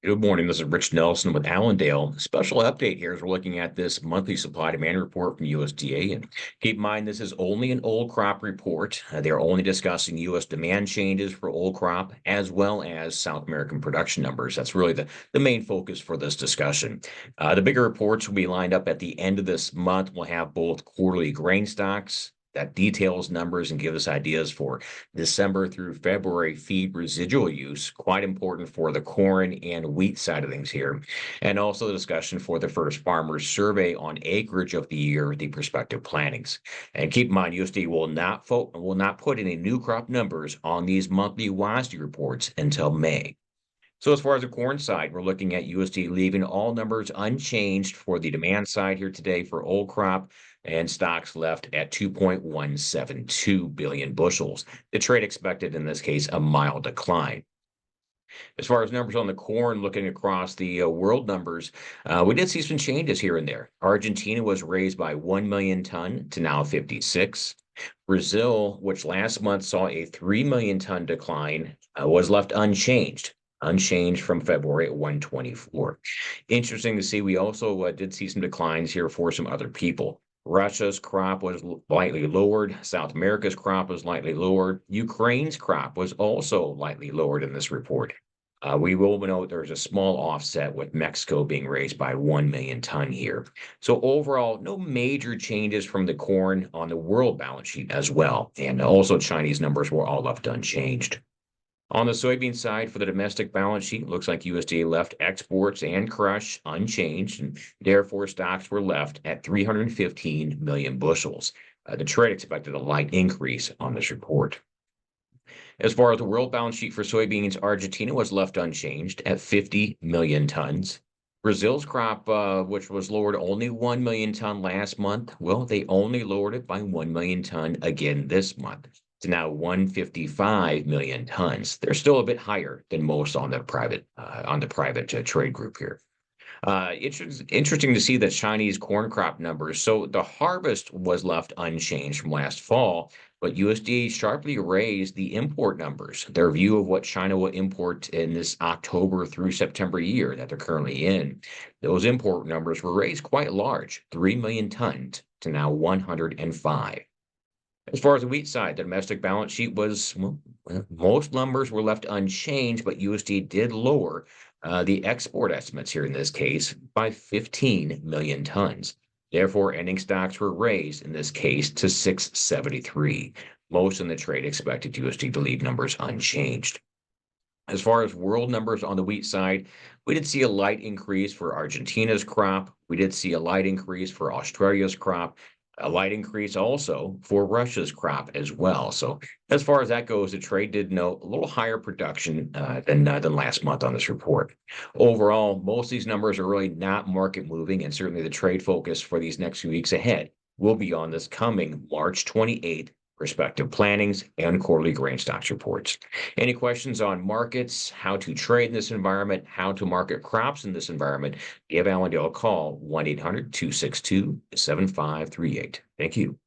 Good morning. This is Rich Nelson with Allendale. Special update here as we're looking at this monthly supply demand report from USDA. And keep in mind, this is only an old crop report. They're only discussing U.S. demand changes for old crop as well as South American production numbers. That's really the main focus for this discussion. The bigger reports will be lined up at the end of this month. We'll have both quarterly grain stocks that details numbers and give us ideas for December through February feed residual use, quite important for the corn and wheat side of things here. And also the discussion for the first farmers survey on acreage of the year, the prospective plantings. And keep in mind, USDA will not put any new crop numbers on these monthly WASDE reports until May. So as far as the corn side, we're looking at USDA leaving all numbers unchanged for the demand side here today for old crop and stocks left at 2.172 billion bushels. The trade expected in this case a mild decline. As far as numbers on the corn, looking across the world numbers, we did see some changes here and there. Argentina was raised by 1 million ton to now 56. Brazil, which last month saw a 3 million ton decline, was left unchanged from February at 124. Interesting to see, we also did see some declines here for some other people. Russia's crop was lightly lowered. South America's crop was lightly lowered. Ukraine's crop was also lightly lowered in this report. We will note there's a small offset with Mexico being raised by 1 million ton here. So overall, no major changes from the corn on the world balance sheet as well. And also Chinese numbers were all left unchanged. On the soybean side, for the domestic balance sheet, looks like USDA left exports and crush unchanged, and therefore stocks were left at 315 million bushels. The trade expected a light increase on this report. As far as the world balance sheet for soybeans, Argentina was left unchanged at 50 million tons. Brazil's crop, which was lowered only 1 million ton last month, well, they only lowered it by 1 million ton again this month to now 155 million tons. They're still a bit higher than most on the private trade group here. Interesting to see the Chinese corn crop numbers. So the harvest was left unchanged from last fall, but USDA sharply raised the import numbers, their view of what China will import in this October through September year that they're currently in. Those import numbers were raised quite large, 3 million tons to now 105. As far as the wheat side, the domestic balance sheet was, well, most numbers were left unchanged, but USDA did lower the export estimates here in this case by 15 million tons. Therefore, ending stocks were raised in this case to 673. Most in the trade expected USDA to leave numbers unchanged. As far as world numbers on the wheat side, we did see a light increase for Argentina's crop. We did see a light increase for Australia's crop, a light increase also for Russia's crop as well. So as far as that goes, the trade did note a little higher production than last month on this report. Overall, most of these numbers are really not market moving, and certainly the trade focus for these next few weeks ahead will be on this coming March 28th prospective plantings and quarterly grain stocks reports. Any questions on markets, how to trade in this environment, how to market crops in this environment, give Allendale a call, 1-800-262-7538. Thank you.